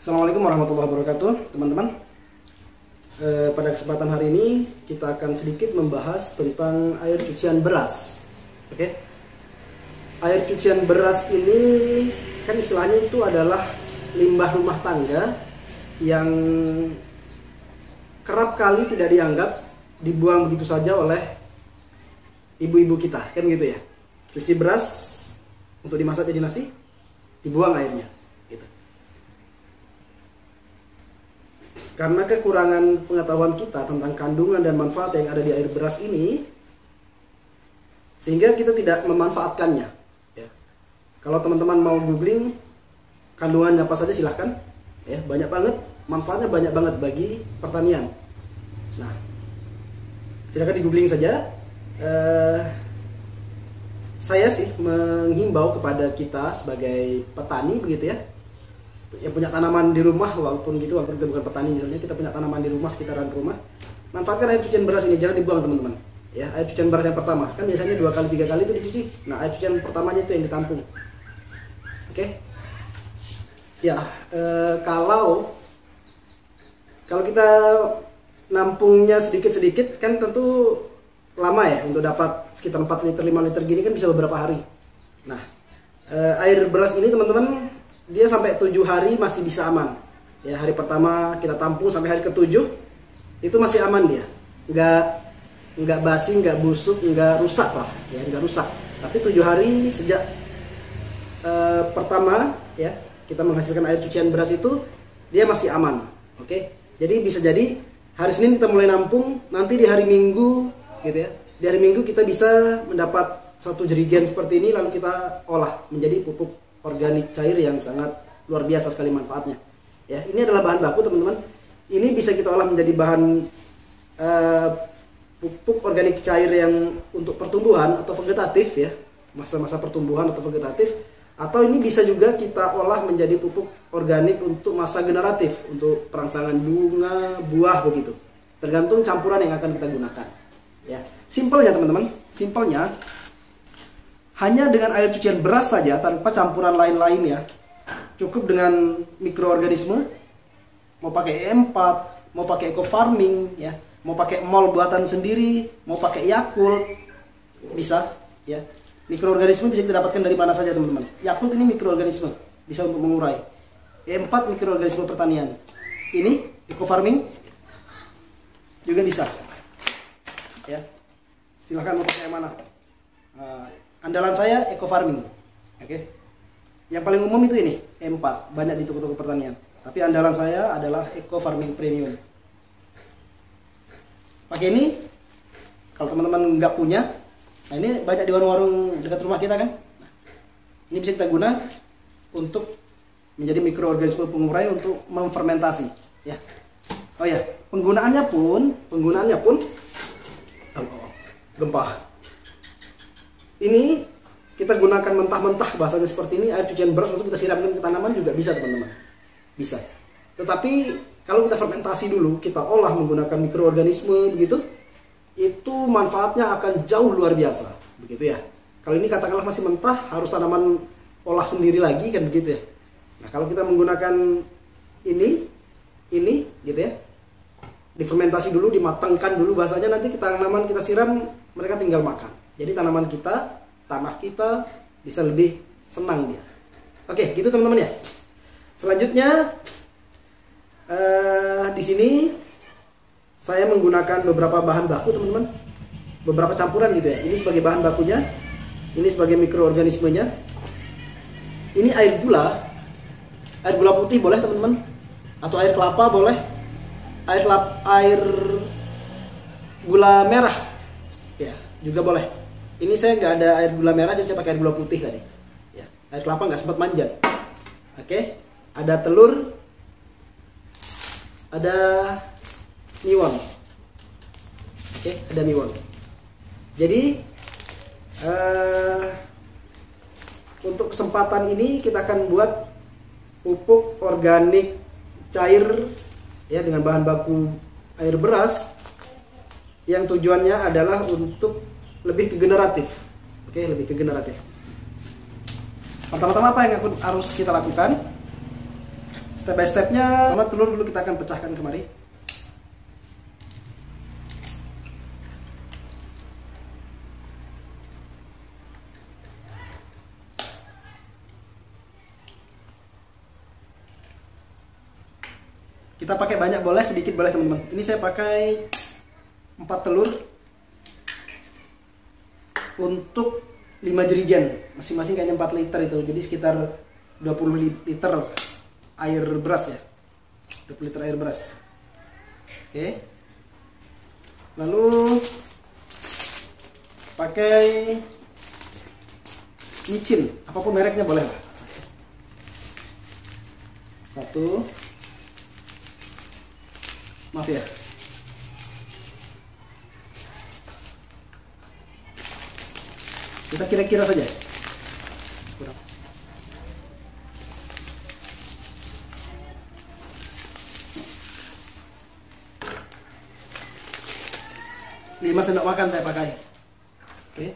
Assalamualaikum warahmatullahi wabarakatuh, teman-teman. Pada kesempatan hari ini kita akan sedikit membahas tentang air cucian beras. Oke, air cucian beras ini kan istilahnya itu adalah limbah rumah tangga yang kerap kali tidak dianggap, dibuang begitu saja oleh ibu-ibu kita, kan gitu ya. Cuci beras untuk dimasak jadi nasi, dibuang airnya. Karena kekurangan pengetahuan kita tentang kandungan dan manfaat yang ada di air beras ini, sehingga kita tidak memanfaatkannya. Ya. Kalau teman-teman mau googling kandungannya apa saja silahkan. Ya, banyak banget, manfaatnya banyak banget bagi pertanian. Nah, silahkan di googling saja. Saya sih menghimbau kepada kita sebagai petani begitu ya, yang punya tanaman di rumah, walaupun kita bukan petani, misalnya kita punya tanaman di rumah, sekitaran rumah, manfaatkan air cucian beras ini, jangan dibuang teman-teman ya. Air cucian beras yang pertama kan biasanya 2 kali 3 kali itu dicuci. Nah, air cucian pertamanya itu yang ditampung. Oke ya. Kalau kita nampungnya sedikit-sedikit kan tentu lama ya, untuk dapat sekitar 4 liter 5 liter gini kan bisa beberapa hari. Nah, air beras ini teman-teman, dia sampai 7 hari masih bisa aman. Ya, hari pertama kita tampung sampai hari ke-7 itu masih aman dia. Nggak basi, nggak busuk, nggak rusak lah. Ya, nggak rusak. Tapi 7 hari sejak pertama ya kita menghasilkan air cucian beras itu, dia masih aman. Oke. Jadi bisa jadi hari Senin kita mulai nampung, nanti di hari Minggu gitu ya. Di hari Minggu kita bisa mendapat 1 jerigen seperti ini, lalu kita olah menjadi pupuk organik cair yang sangat luar biasa sekali manfaatnya. Ya, ini adalah bahan baku teman-teman. Ini bisa kita olah menjadi bahan pupuk organik cair yang untuk pertumbuhan atau vegetatif ya, masa-masa pertumbuhan atau vegetatif. Atau ini bisa juga kita olah menjadi pupuk organik untuk masa generatif, untuk perangsangan bunga, buah begitu. Tergantung campuran yang akan kita gunakan. Ya, simpelnya teman-teman, simpelnya hanya dengan air cucian beras saja tanpa campuran lain-lainnya, cukup dengan mikroorganisme, mau pakai E4, mau pakai eco farming ya, mau pakai mol buatan sendiri, mau pakai Yakult, bisa ya. Mikroorganisme bisa kita dapatkan dari mana saja teman-teman. Yakult ini mikroorganisme, bisa untuk mengurai. E4 mikroorganisme pertanian. Ini eco farming juga bisa. Ya. Silahkan mau pakai yang mana. Andalan saya eco farming. Oke. Yang paling umum itu ini, E4, banyak di toko-toko pertanian. Tapi andalan saya adalah eco farming premium. Pakai ini kalau teman-teman nggak punya, nah ini banyak di warung-warung dekat rumah kita kan. Nah, ini bisa kita guna untuk menjadi mikroorganisme pengurai untuk memfermentasi, ya. Oh ya, penggunaannya pun gempa. Ini kita gunakan mentah-mentah, bahasanya seperti ini, air cucian beras untuk kita siramkan ke tanaman juga bisa teman-teman. Bisa. Tetapi kalau kita fermentasi dulu, kita olah menggunakan mikroorganisme begitu, itu manfaatnya akan jauh luar biasa. Begitu ya. Kalau ini katakanlah masih mentah, harus tanaman olah sendiri lagi kan begitu ya. Nah, kalau kita menggunakan ini gitu ya. Difermentasi dulu, dimatangkan dulu bahasanya, nanti tanaman kita siram, mereka tinggal makan. Jadi tanaman kita, tanah kita bisa lebih senang dia. Oke, gitu teman-teman ya. Selanjutnya di sini saya menggunakan beberapa bahan baku teman-teman, beberapa campuran gitu ya. Ini sebagai bahan bakunya, ini sebagai mikroorganismenya. Ini air gula putih boleh teman-teman, atau air kelapa boleh, air gula merah ya juga boleh. Ini saya nggak ada air gula merah, jadi saya pakai air gula putih tadi. Ya, air kelapa nggak sempat manjat. Oke, ada telur, ada miwon. Oke, ada miwon. Jadi untuk kesempatan ini kita akan buat pupuk organik cair ya dengan bahan baku air beras, yang tujuannya adalah untuk lebih ke generatif. Oke, lebih ke generatif. Pertama-tama apa yang harus kita lakukan? Step by stepnya, pertama telur dulu kita akan pecahkan kemari. Kita pakai banyak boleh, sedikit boleh teman-teman. Ini saya pakai 4 telur untuk 5 jerigen, masing-masing kayaknya 4 liter itu, jadi sekitar 20 liter air beras ya, 20 liter air beras. Oke, lalu pakai micin, apapun mereknya boleh lah. 1, maaf ya, kita kira-kira saja. Kurang. Lima sendok makan saya pakai. Oke.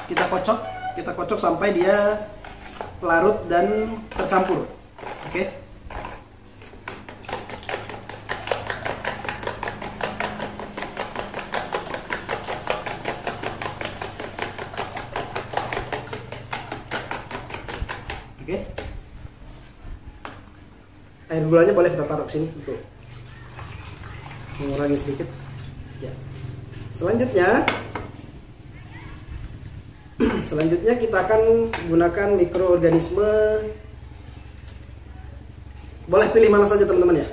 Kita kocok sampai dia larut dan tercampur. Oke. Oke. Air gulanya boleh kita taruh sini untuk mengurangi sedikit. Ya. Selanjutnya kita akan gunakan mikroorganisme. Boleh pilih mana saja teman-teman ya.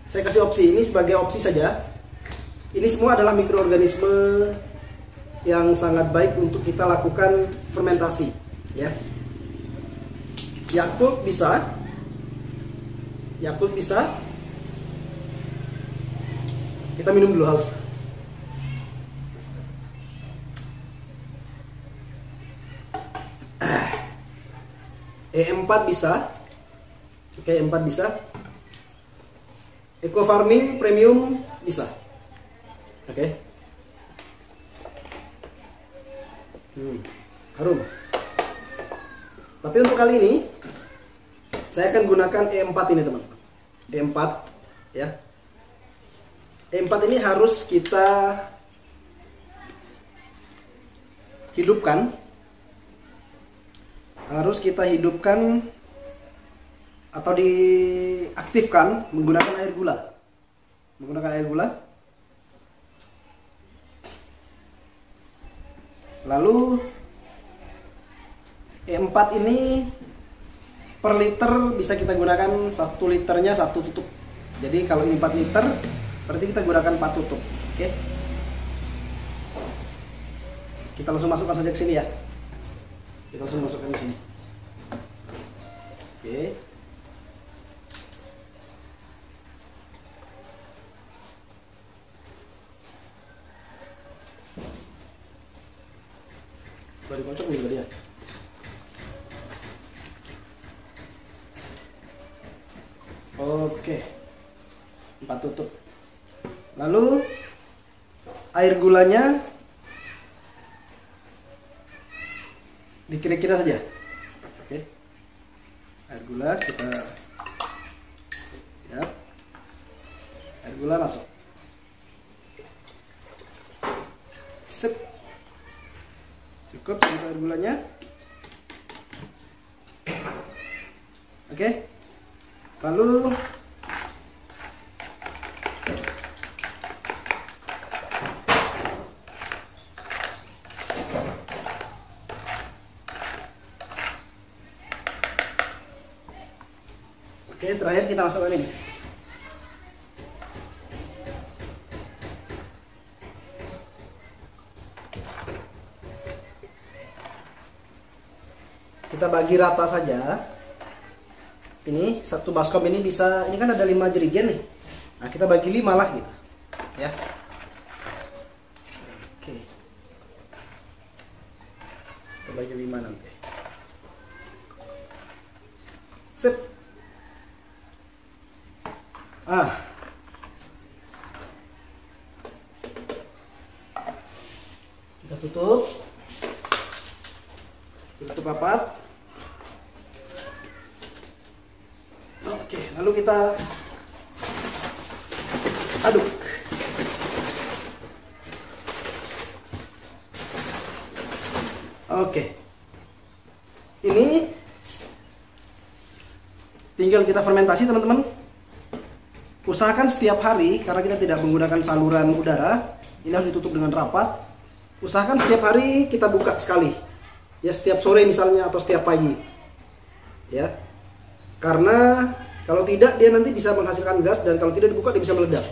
Saya kasih opsi, ini sebagai opsi saja. Ini semua adalah mikroorganisme yang sangat baik untuk kita lakukan fermentasi, ya. Yakult bisa. Kita minum dulu haus. E4 bisa. Oke, E4 bisa. Eco Farming Premium bisa. Oke. Harum. Tapi untuk kali ini saya akan gunakan E4 ini teman-teman. E4 ya. E4 ini harus kita hidupkan. Atau diaktifkan menggunakan air gula. Lalu E4 ini per liter bisa kita gunakan 1 liternya 1 tutup. Jadi kalau ini 4 liter berarti kita gunakan 4 tutup. Oke. Kita langsung masukkan saja ke sini ya. Kita langsung masukkan ke sini. Oke. Coba dikocok dulu dia. Oke. 4 tutup. Lalu air gulanya dikira-kira saja. Oke. Air gula kita siap. Air gula masuk. Sip. Cukup segitu air gulanya. Oke. Lalu oke, terakhir kita masukkan ini. Kita bagi rata saja. Ini satu baskom ini bisa, ini kan ada 5 jerigen nih. Nah, kita bagi 5 lah gitu. Ya. Oke. Kita bagi 5 nanti. Sip. Kita tutup. Tutup rapat. Oke, lalu kita aduk. Oke. Ini tinggal kita fermentasi, teman-teman. Usahakan setiap hari, karena kita tidak menggunakan saluran udara, ini harus ditutup dengan rapat. Usahakan setiap hari kita buka sekali, ya, setiap sore misalnya atau setiap pagi, ya, karena kalau tidak dia nanti bisa menghasilkan gas, dan kalau tidak dibuka dia bisa meledak.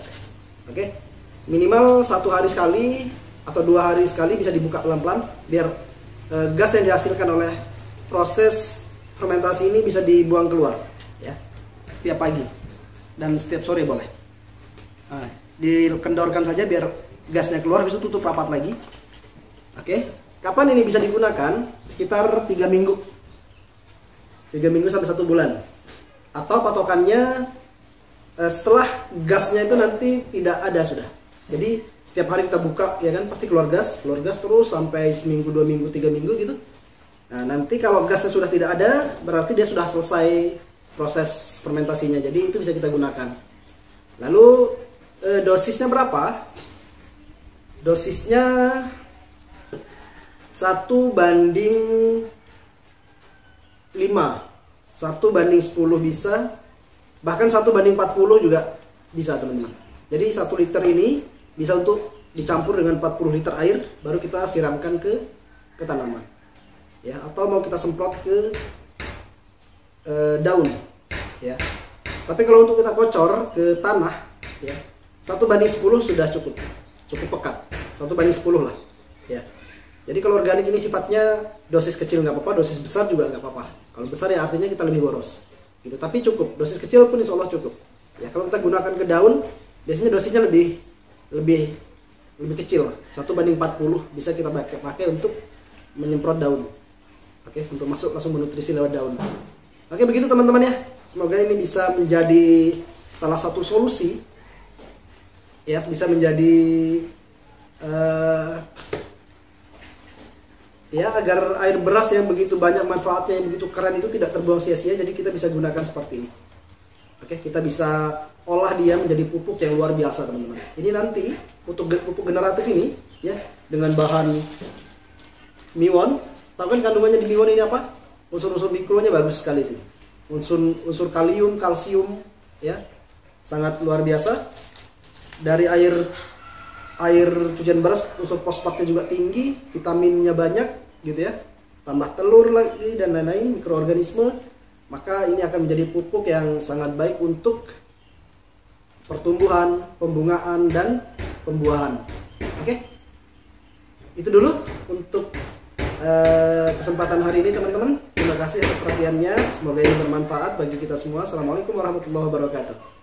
Oke, minimal 1 hari sekali atau 2 hari sekali bisa dibuka pelan-pelan biar gas yang dihasilkan oleh proses fermentasi ini bisa dibuang keluar, ya, setiap pagi dan setiap sore boleh. Nah, dikendorkan saja biar gasnya keluar, habis itu tutup rapat lagi. Oke, kapan ini bisa digunakan? Sekitar 3 minggu, 3 minggu sampai 1 bulan. Atau patokannya setelah gasnya itu nanti tidak ada sudah. Jadi setiap hari kita buka, ya kan, pasti keluar gas terus sampai seminggu, 2 minggu, 3 minggu gitu. Nah, nanti kalau gasnya sudah tidak ada, berarti dia sudah selesai proses fermentasinya. Jadi itu bisa kita gunakan. Lalu dosisnya berapa? Dosisnya 1:5, 1:10 bisa, bahkan 1:40 juga bisa, teman-teman. Jadi 1 liter ini bisa untuk dicampur dengan 40 liter air, baru kita siramkan ke tanaman, ya, atau mau kita semprot ke daun, ya. Tapi kalau untuk kita kocor ke tanah, ya, 1:10 sudah cukup pekat, 1:10 lah, ya. Jadi kalau organik ini sifatnya dosis kecil nggak apa-apa, dosis besar juga nggak apa-apa. Kalau besar ya artinya kita lebih boros, gitu. Tapi cukup, dosis kecil pun insya Allah cukup. Ya, kalau kita gunakan ke daun, biasanya dosisnya lebih kecil, 1:40 bisa kita pakai untuk menyemprot daun. Oke, untuk masuk langsung menutrisi lewat daun. Oke, begitu teman-teman ya. Semoga ini bisa menjadi salah satu solusi, ya, bisa menjadi ya, agar air beras yang begitu banyak manfaatnya, yang begitu keren itu tidak terbuang sia-sia. Jadi kita bisa gunakan seperti ini. Oke, kita bisa olah dia menjadi pupuk yang luar biasa, teman-teman. Ini nanti pupuk generatif ini, ya, dengan bahan miwon. Tahu kan kandungannya di miwon ini apa? Unsur-unsur mikronya bagus sekali sih. Unsur kalium, kalsium, ya, sangat luar biasa. Dari air cucian beras, unsur fosfatnya juga tinggi, vitaminnya banyak, gitu ya. Tambah telur lagi dan lain-lain, mikroorganisme. Maka ini akan menjadi pupuk yang sangat baik untuk pertumbuhan, pembungaan, dan pembuahan. Oke, itu dulu untuk kesempatan hari ini, teman-teman. Terima kasih atas perhatiannya. Semoga ini bermanfaat bagi kita semua. Assalamualaikum warahmatullahi wabarakatuh.